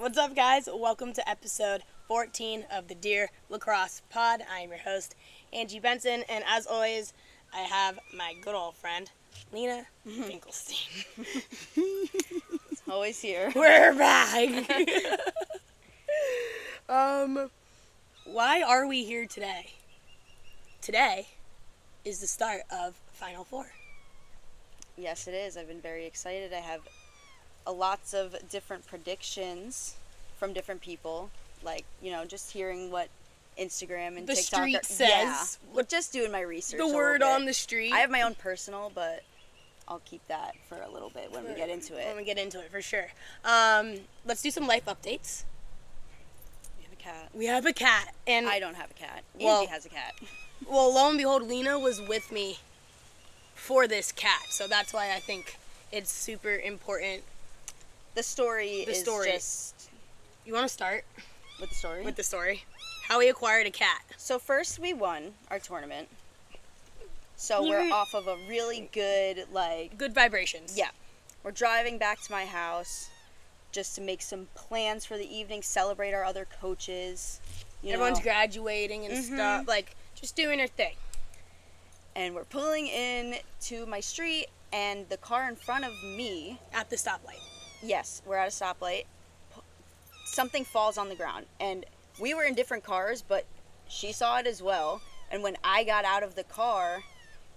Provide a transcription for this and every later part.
What's up, guys? Welcome to episode 14 of the Dear Lacrosse Pod. I am your host, Angie Benson, and as always, I have my good old friend, Lena Finkelstein. Always here. We're back! Why are we here today? Today is the start of Final Four. Yes, it is. I've been very excited. I have lots of different predictions from different people. Like, just hearing what Instagram and The TikTok street says. Yeah, just doing my research. The word on the street. I have my own personal, but I'll keep that for a little bit when we get into it. When we get into it, for sure. Let's do some life updates. We have a cat. We have a cat. And I don't have a cat. Well- Angie has a cat. well, lo and behold, Lena was with me for this cat. So that's why I think it's super important. The story is just... You want to start With the story? with the story? How we acquired a cat. So first we won our tournament. So we're off of a really good, Good vibrations. Yeah. We're driving back to my house just to make some plans for the evening, celebrate our other coaches. Everyone's graduating and stuff. Just doing her thing. And we're pulling in to my street, and the car in front of me, At the stoplight. yes, we're at a stoplight. Something falls on the ground. And we were in different cars, but she saw it as well. And when I got out of the car,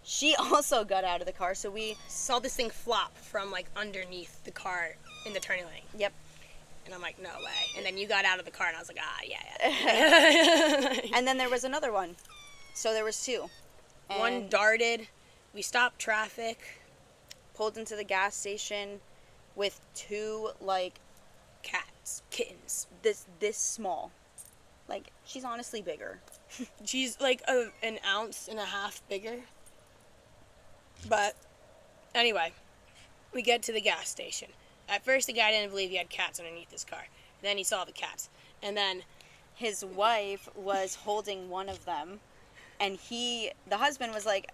she also got out of the car. So we, Saw this thing flop from underneath the car in the turning lane. yep. And I'm like, no way. And then you got out of the car and I was like, yeah. And then there was another one. So there was two. One And darted. We stopped traffic. pulled into the gas station with two, Cats. Kittens. this small. She's honestly bigger. She's an ounce and a half bigger. But anyway, we get to the gas station. At first, the guy didn't believe he had cats underneath his car. Then he saw the cats. And then His wife was holding one of them, and the husband was like,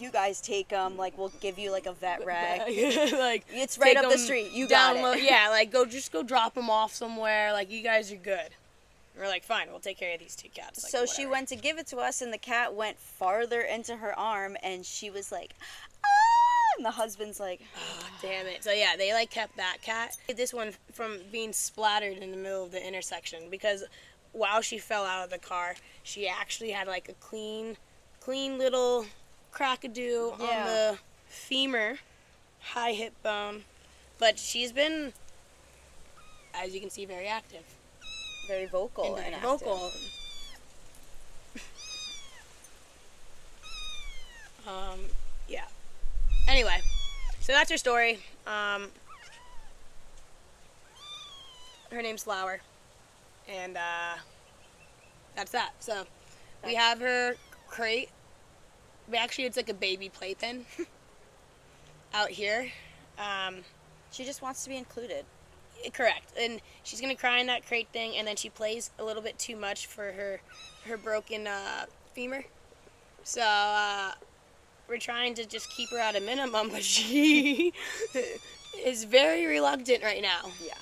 you guys take them, we'll give you a vet rag. It's right take up the 'em street. You got it. Yeah, go drop them off somewhere. You guys are good. And we're like, fine, we'll take care of these two cats. So she whatever. went to give it to us, and the cat went farther into her arm, and she was like, ah! And the husband's like, Oh, damn it. So yeah, they kept that cat. This one from being splattered in the middle of the intersection because while she fell out of the car, she actually had a clean little crackadoo Yeah. on the femur, high hip bone. But she's been, as you can see, very active. very vocal And and very vocal. Yeah. Anyway, so that's her story. Her name's Flower. And that's that. So we have her crate. It's a baby playpen out here. She just wants to be included. Correct. And she's going to cry in that crate thing, and then she plays a little bit too much for her broken femur. So we're trying to just keep her at a minimum, but she is very reluctant right now. Yeah.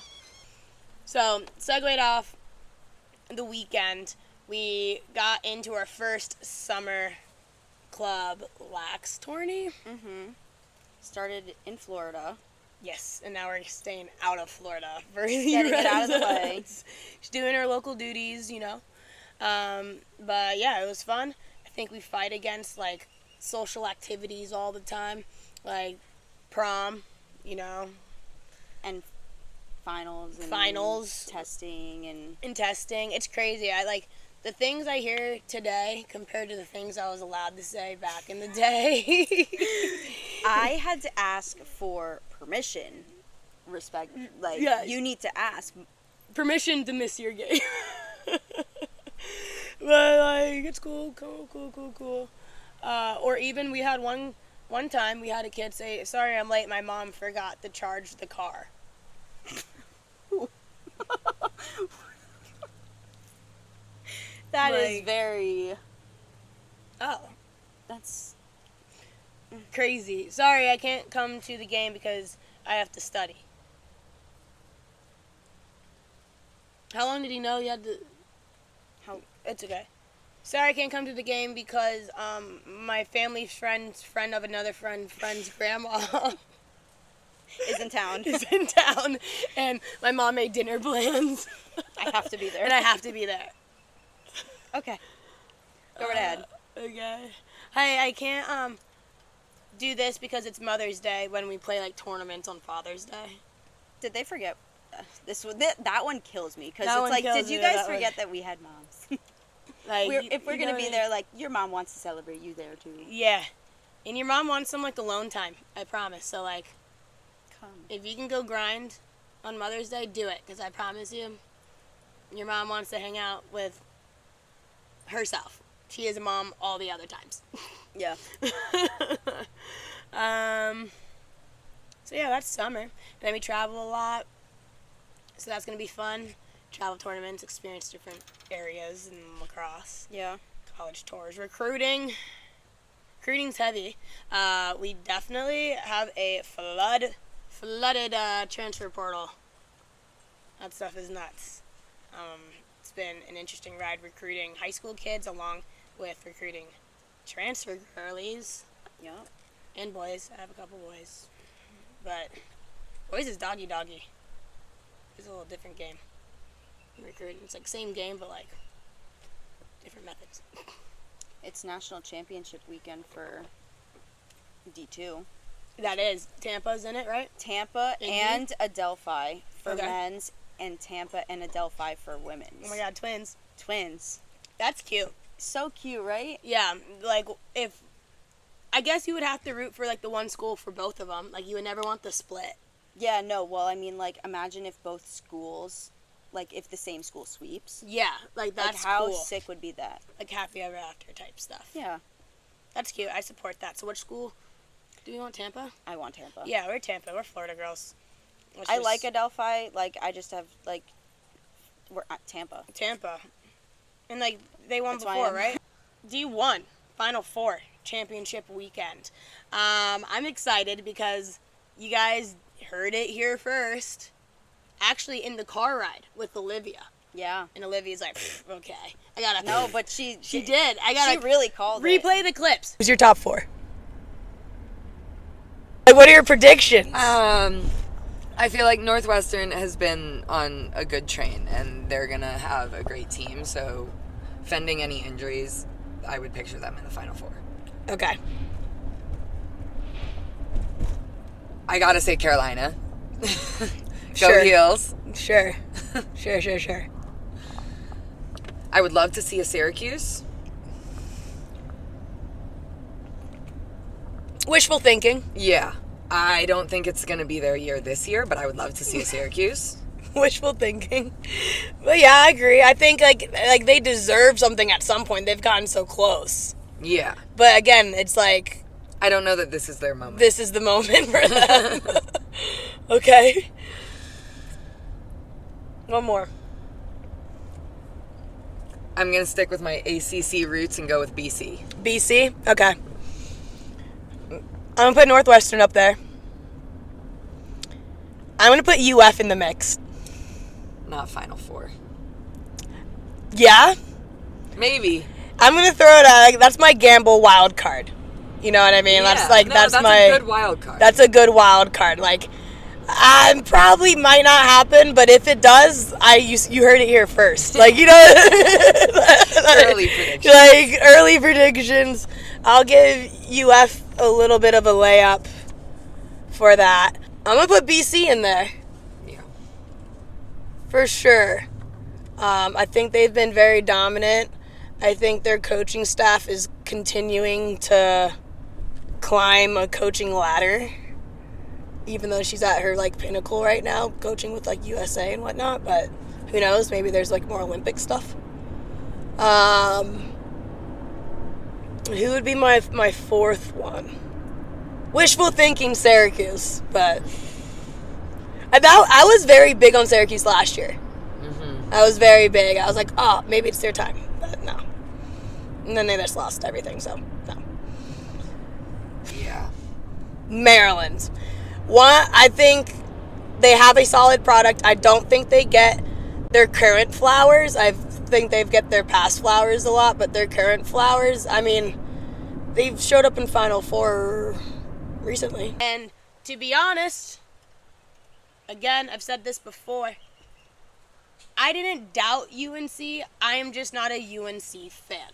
So, segued off the weekend, we got into our first summer club lax tourney. Mm-hmm. Started in Florida. Yes, and now we're staying out of Florida for Getting it out of the way. She's doing her local duties, But yeah, it was fun. I think we fight against social activities all the time, prom, And finals. And finals, testing and testing. It's crazy. The things I hear today compared to the things I was allowed to say back in the day. I had to ask for permission. Respect. Yeah. You need to ask. Permission to miss your game. But it's cool. Or even we had one time we had a kid say, "Sorry, I'm late. My mom forgot to charge the car." That is very... Oh, That's... crazy. Sorry, I can't come to the game because I have to study. How long did he know he had to? It's okay. Sorry, I can't come to the game because my family's friend of another friend's grandma Is in town. is in town, and my mom made dinner plans. I have to be there. And I have to be there. Okay. Go right ahead. Okay. Hey, I can't do this because it's Mother's Day when we play like tournaments on Father's Day. Did they forget? That one kills me because That it's one like, kills did you me, guys that one. forget that we had moms? Like, If we're gonna be there, like your mom wants to celebrate you there too. Yeah, and your mom wants some like alone time. I promise. So like, Come. if you can go grind on Mother's Day, do it because I promise you, your mom wants to hang out with herself. She is a mom all the other times. Yeah. So yeah, that's summer. Then we travel a lot, so that's gonna be fun. Travel tournaments, experience different areas in lacrosse. Yeah. College tours, recruiting. Recruiting's heavy. We definitely have a flooded transfer portal. That stuff is nuts. It's been an interesting ride recruiting high school kids along with recruiting transfer girlies Yeah. and boys. I have a couple boys. But boys is doggy. It's a little different game. Recruiting. It's like same game but like different methods. It's national championship weekend for D2. That is. Tampa's in it, right? Tampa Mhm. and Adelphi for Okay. men's, and Tampa and Adelphi for women's. Oh my god, twins. Twins. That's cute. So cute, right? Yeah, like if I guess you would have to root for like the one school for both of them. Like you would never want the split. Yeah, no, well, I mean, like, imagine if both schools, like, if the same school sweeps. Yeah, like that's like, how cool. sick would be that? Like happy ever after type stuff. Yeah. That's cute. I support that. So which school do you want? Tampa? I want Tampa. Yeah, we're Tampa. We're Florida girls. I like Adelphi. Like, I just have, like, we're at Tampa. Tampa. And like they won That's why before, I'm- right? D1 Final Four championship weekend. I'm excited because you guys heard it here first. Actually, in the car ride with Olivia, Yeah. and Olivia's like, "Pfft, okay, I gotta." No, but she did. I gotta She really called it. replay the clips. Who's your top four? Like, what are your predictions? I feel like Northwestern has been on a good train, and they're gonna have a great team. So, fending any injuries, I would picture them in the Final Four. Okay. I gotta say Carolina. Go Sure. Heels. Sure. Sure. I would love to see a Syracuse. Wishful thinking. Yeah. I don't think it's gonna be their year this year, but I would love to see a Syracuse. Wishful thinking. But yeah, I agree. I think like they deserve something at some point. They've gotten so close. Yeah. But again, it's like I don't know that this is their moment. this is the moment for them. Okay. One more. I'm gonna stick with my ACC roots and go with BC. BC? Okay. I'm going to put Northwestern up there. I'm going to put UF in the mix. Not Final Four. Yeah? Maybe. I'm going to throw it out. Like, that's my gamble wild card. You know what I mean? That's that's my a good wild card. That's a good wild card. Like, probably might not happen, but if it does, you heard it here first. Like, you know, Early predictions. Like early predictions. I'll give UF a little bit of a layup for that. I'm gonna put BC in there Yeah. for sure. I think they've been very dominant. I think their coaching staff is continuing to climb a coaching ladder, even though she's at her like pinnacle right now, coaching with like USA and whatnot. But who knows? Maybe there's like more Olympic stuff. Who would be my fourth one? Wishful thinking, Syracuse, but I was very big on Syracuse last year. Mm-hmm. I was very big. I was like, oh, maybe it's their time, but no. And then they just lost everything, so no. Yeah. Maryland. One, I think they have a solid product. I don't think they get their current flowers. I think they've get their past flowers a lot, but their current flowers, I mean, they've showed up in Final Four recently. And to be honest, again, I've said this before, I didn't doubt UNC. I am just not a UNC fan.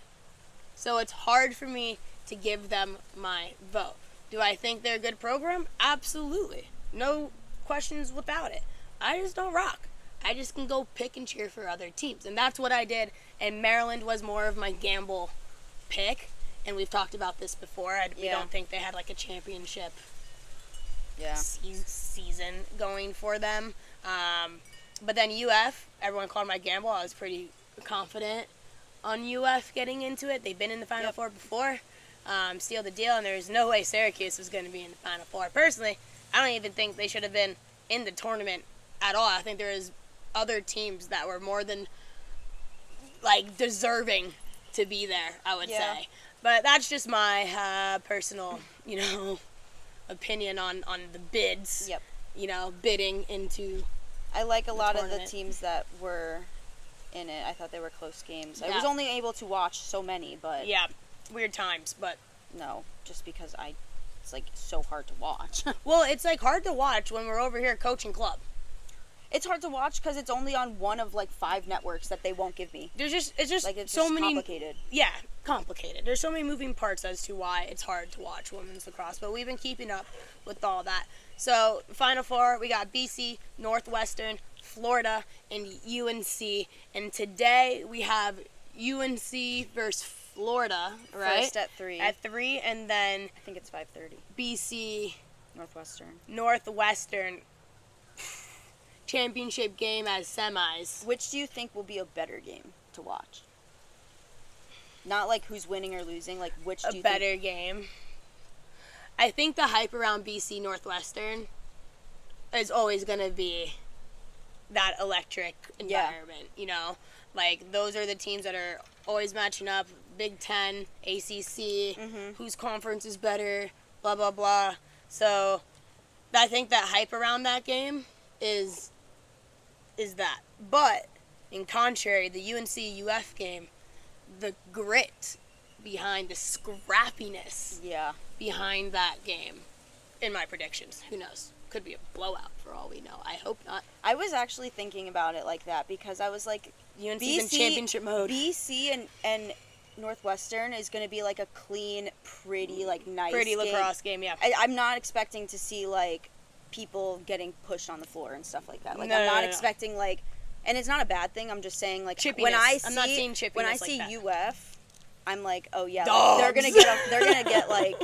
So it's hard for me to give them my vote. Do I think they're a good program? Absolutely. No questions about it. I just don't rock. I just can go pick and cheer for other teams. And that's what I did. And Maryland was more of my gamble pick. And we've talked about this before. We don't think they had like a championship season going for them. But then UF, everyone called my gamble. I was pretty confident on UF getting into it. They've been in the Final Four before. Seal the deal, and there's no way Syracuse was going to be in the Final Four. Personally, I don't even think they should have been in the tournament at all. I think there is other teams that were more than like deserving to be there, I would say. But that's just my personal, opinion on the bids. Yep. Bidding into. I like a lot tournament. of the teams that were in it. I thought they were close games. Yeah. I was only able to watch so many, but Yeah, weird times, but. no, just because it's like so hard to watch. Well, it's like hard to watch when we're over here coaching club. It's hard to watch because it's only on one of like 5 networks that they won't give me. It's just Like it's so just many. complicated. Yeah, complicated. There's so many moving parts as to why it's hard to watch women's lacrosse, but we've been keeping up with all that. So, Final Four, we got BC, Northwestern, Florida, and UNC. And today we have UNC versus Florida, right? First at 3. At 3, and then I think it's 5:30. BC, Northwestern. championship game as semis. Which do you think will be a better game to watch? Not like who's winning or losing, like which do A you better think? game. I think the hype around BC Northwestern is always going to be that electric environment, Like, those are the teams that are always matching up. Big Ten, ACC, whose conference is better, blah, blah, blah. So, I think that hype around that game is that. But, in contrary, the UNC-UF game, the grit behind the scrappiness behind that game, in my predictions, who knows? Could be a blowout for all we know. I hope not. I was actually thinking about it like that because I was like, UNC's in championship mode. BC and Northwestern is going to be like a clean, pretty, like nice Pretty game. lacrosse game, yeah. I'm not expecting to see like people getting pushed on the floor and stuff like that. Like No, I'm not no. expecting like, and it's not a bad thing. I'm just saying like Chippiness. when I see I'm not seeing chippiness when I like see that. UF, I'm like, oh yeah, Dogs. like, they're gonna get like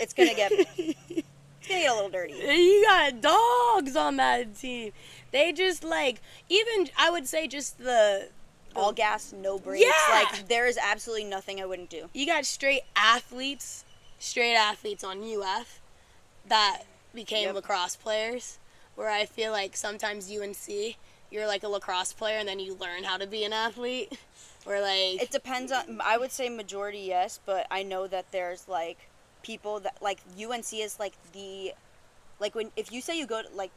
it's gonna get a little dirty. You got dogs on that team. They just like, even I would say just the All gas, no brakes. Yeah. Like there is absolutely nothing I wouldn't do. you got straight athletes on UF that became lacrosse players, where I feel like sometimes UNC, you're like a lacrosse player and then you learn how to be an athlete. Where like It depends on. I would say majority yes, but I know that there's like people that like UNC is like the like when if you say you go to like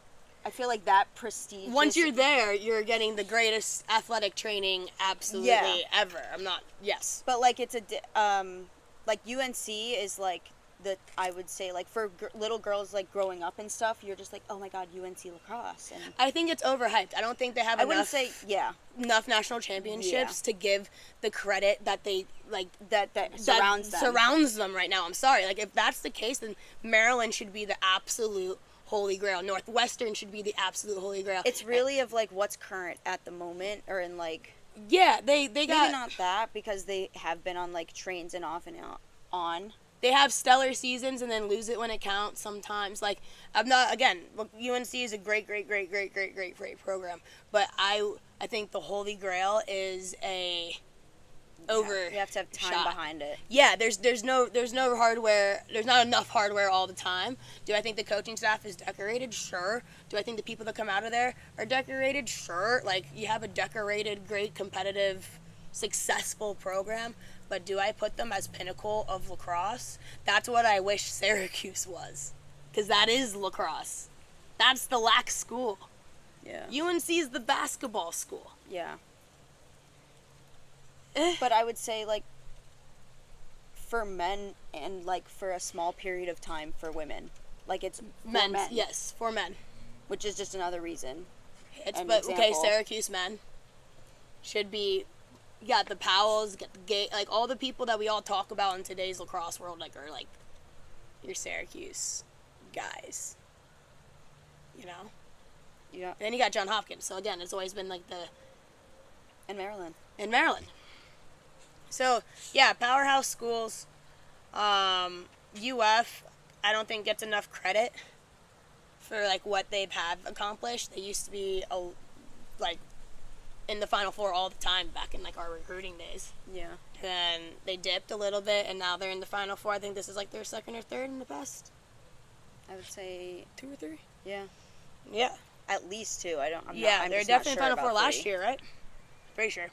I feel like that prestige. once you're there, you're getting the greatest athletic training absolutely ever. I'm not. Yes. But like it's like UNC is like the I would say like for little girls like growing up and stuff, you're just like, oh my god, UNC lacrosse. And I think it's overhyped. I don't think they have I wouldn't enough say enough national championships to give the credit that they like that surrounds that them. surrounds them right now. I'm sorry. Like if that's the case, then Maryland should be the absolute holy grail. Northwestern should be the absolute holy grail. It's really of like what's current at the moment, or in like yeah, they maybe got not that because they have been on like trains and off and on. they have stellar seasons and then lose it when it counts sometimes. Like I'm not again. Look, UNC is a great program, but I think the holy grail is a over. You have to have time shot. behind it. Yeah, there's no hardware. There's not enough hardware all the time. Do I think the coaching staff is decorated? Sure. Do I think the people that come out of there are decorated? Sure. Like you have a decorated, great, competitive, successful program, but do I put them as pinnacle of lacrosse? That's what I wish Syracuse was, because that is lacrosse. That's the LAC school. Yeah. UNC's the basketball school. Yeah. But I would say, like, for men and, like, for a small period of time for women. Like, it's for men. Yes, for men. Which is just another reason. Okay, Syracuse men should be, you got the Powells, you got the gay, like, all the people that we all talk about in today's lacrosse world, like, are, like, your Syracuse guys. You know? Yeah. And then you got John Hopkins. So, again, it's always been, like, In Maryland. In Maryland. So, yeah, powerhouse schools. UF, I don't think gets enough credit for, like, what they've have accomplished. They used to be, like, in the Final Four all the time back in, like, our recruiting days. Yeah. Then they dipped a little bit, and now they're in the Final Four. I think this is, like, their second or third in the past. I would say 2 or 3? Yeah. Yeah. At least 2. They're definitely in Final Four last year, right? Pretty sure.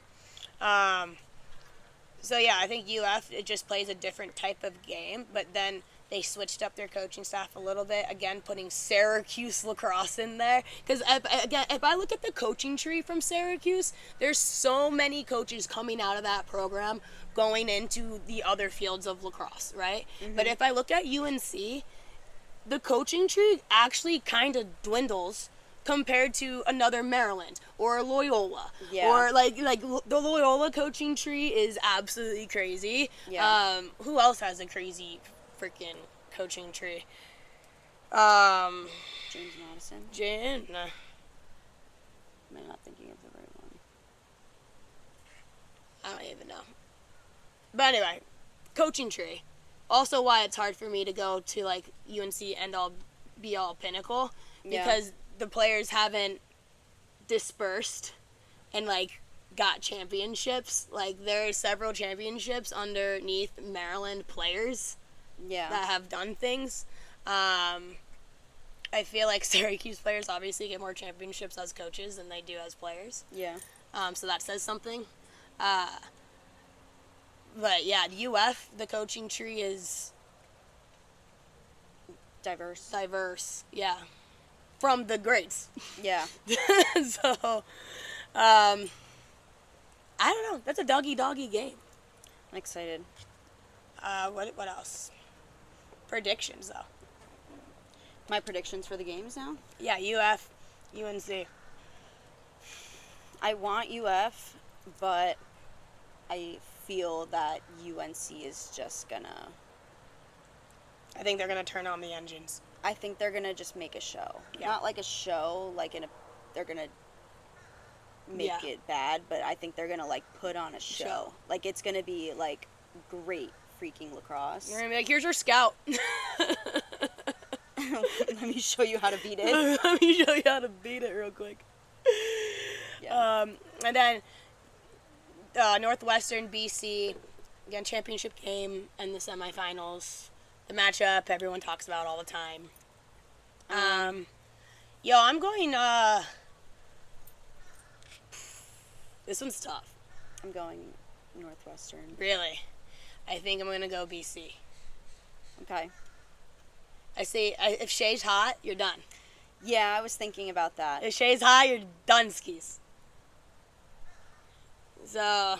So, yeah, I think UF, it just plays a different type of game, but then they switched up their coaching staff a little bit, again, putting Syracuse lacrosse in there. Because, if I look at the coaching tree from Syracuse, there's so many coaches coming out of that program going into the other fields of lacrosse, right? Mm-hmm. But if I look at UNC, the coaching tree actually kind of dwindles compared to another Maryland or Loyola. Yeah. Or like the Loyola coaching tree is absolutely crazy. Yeah. Who else has a crazy freaking coaching tree? James Madison. Nah. I'm not thinking of the right one. I don't even know. But anyway, coaching tree. Also why it's hard for me to go to like UNC end all be all Pinnacle, because the players haven't dispersed and like got championships. Like there are several championships underneath Maryland players that have done things. I feel like Syracuse players obviously get more championships as coaches than they do as players. Yeah. So that says something. But yeah, UF, the coaching tree is diverse, yeah, from the greats. Yeah. So, I don't know. That's a doggy game. I'm excited. What else? Predictions, though. My predictions for the games now? Yeah, UF, UNC. I want UF, but I feel that UNC is just gonna... I think they're gonna turn on the engines. I think they're gonna just make a show. Yeah. Not like a show, like they're gonna make it bad, but I think they're gonna like put on a show. Like it's gonna be like great freaking lacrosse. You're gonna be like, here's your scout. Let me show you how to beat it. Let me show you how to beat it real quick. Yeah. And then Northwestern, BC, again, championship game and the semifinals. The matchup everyone talks about all the time. I'm going, this one's tough. I'm going Northwestern. Really? I think I'm going to go BC. Okay. I see, if Shea's hot, you're done. Yeah, I was thinking about that. If Shea's hot, you're done skis. So,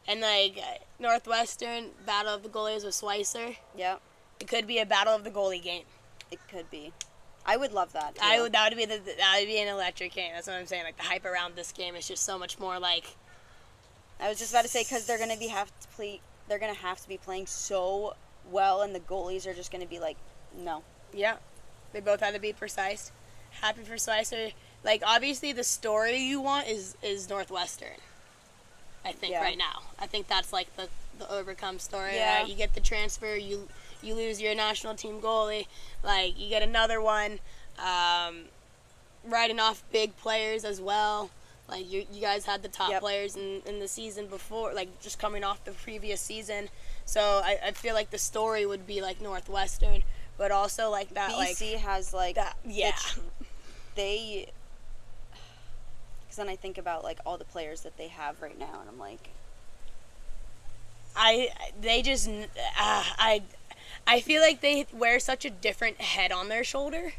and like Northwestern, battle of the goalies with Schweitzer. Yep. It could be a battle of the goalie game. It could be. I would love that. Too. That would be an electric game. That's what I'm saying. Like the hype around this game is just so much more like. I was just about to say because they're gonna have to be playing so well, and the goalies are just gonna be like, no. Yeah, they both have to be precise. Happy for Schweitzer. Like obviously the story you want is Northwestern. I think right now. I think that's like the overcome story. Yeah. Right? You get the transfer. You lose your national team goalie. Like you get another one. Riding off big players as well. Like you guys had the top players in the season before, like just coming off the previous season. So I feel like the story would be like Northwestern, but also like that. BC has like that. Yeah. They. Because then I think about like all the players that they have right now, and I'm like. I feel like they wear such a different head on their shoulder.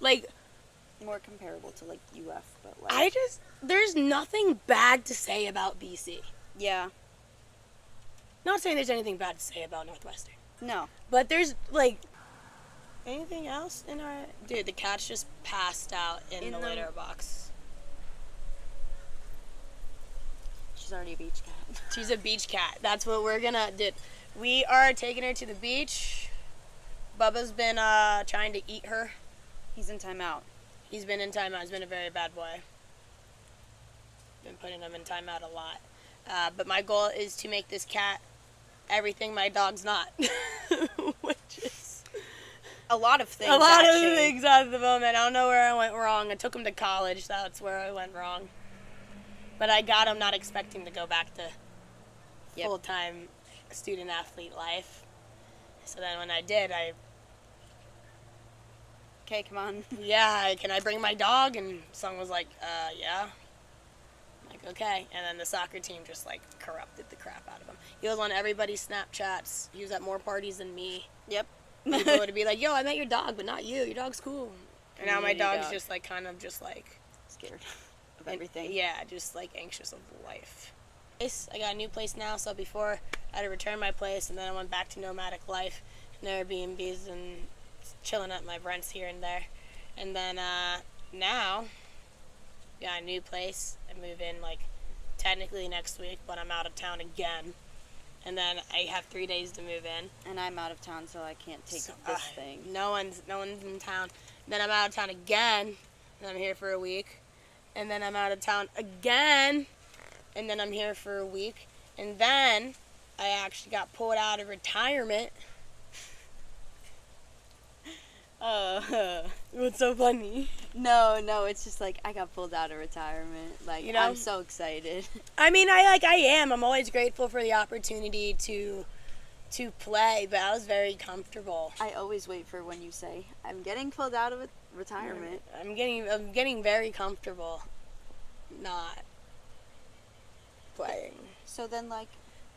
Like, More comparable to like UF, but like there's nothing bad to say about BC. yeah, Not saying there's anything bad to say about Northwestern. no. But there's, like, anything else in our... Dude, the cat's just passed out in the litter box. She's already a beach cat. She's a beach cat. That's what we're gonna do. We are taking her to the beach. Bubba's been trying to eat her. He's in timeout. He's been in timeout. He's been a very bad boy. Been putting him in timeout a lot. But my goal is to make this cat everything my dog's not. Which is... A lot of things, a lot actually. of things at the moment. I don't know where I went wrong. I took him to college. That's where I went wrong. But I got him not expecting to go back to full-time student-athlete life. So then when I did, Okay, come on. yeah, can I bring my dog? And Sung was like, yeah. I'm like, okay. And then the soccer team just, like, corrupted the crap out of him. He was on everybody's Snapchats. He was at more parties than me. Yep. People would be like, yo, I met your dog, but not you. Your dog's cool. And now my Yeah, your dog's dog. just, like, kind of just, like... Scared of everything. Yeah, just, like, anxious of life. I got a new place now, so before I had to return my place, and then I went back to nomadic life and Airbnbs and chilling at my rents here and there. And then now, got a new place. I move in, like, technically next week, but I'm out of town again. And then I have 3 days to move in. And I'm out of town, so I can't take So, this thing. No one's in town. Then I'm out of town again, and I'm here for a week. And then I'm out of town again, and then I'm here for a week. And then I actually got pulled out of retirement. What's so funny? No, it's just like I got pulled out of retirement. Like, You know? I'm so excited. I mean, I am. I'm always grateful for the opportunity to play, but I was very comfortable. I always wait for when you say, I'm getting pulled out of retirement. I'm getting very comfortable not playing. So then, like,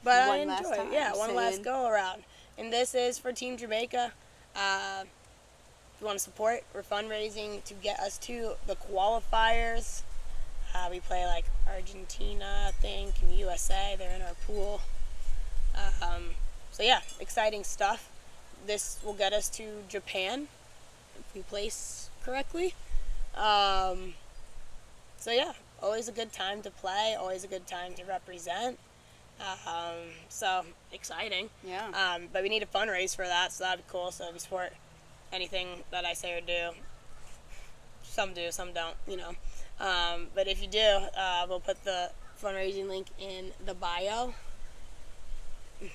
But one I last enjoy it. time, Yeah, one last saying- go around. And this is for Team Jamaica. If you want to support, we're fundraising to get us to the qualifiers. We play like Argentina, I think, and USA. They're in our pool. So yeah, exciting stuff. This will get us to Japan if we place correctly. So yeah, always a good time to play. Always a good time to represent. So exciting. Yeah. But we need to fundraise for that, so that'd be cool. So we support anything that I say or do. Some do, some don't, you know. But if you do, we'll put the fundraising link in the bio.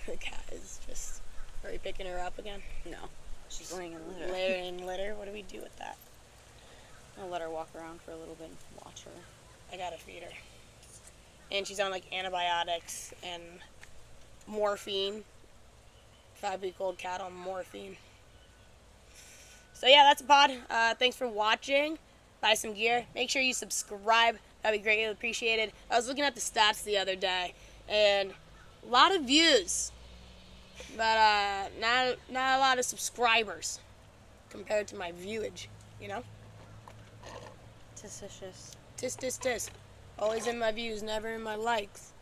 The cat is just... Are we picking her up again? No. She's laying in litter. Litter in litter? What do we do with that? I'll let her walk around for a little bit and watch her. I gotta feed her. And she's on like antibiotics and morphine. 5-week-old cat on morphine. So yeah, that's a pod. Thanks for watching. Buy some gear. Make sure you subscribe. That'd be greatly appreciated. I was looking at the stats the other day, and a lot of views, but not a lot of subscribers compared to my viewage. You know. Tissicious. Tis. Always in my views, never in my likes.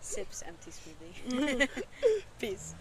Sips empty smoothie. Peace.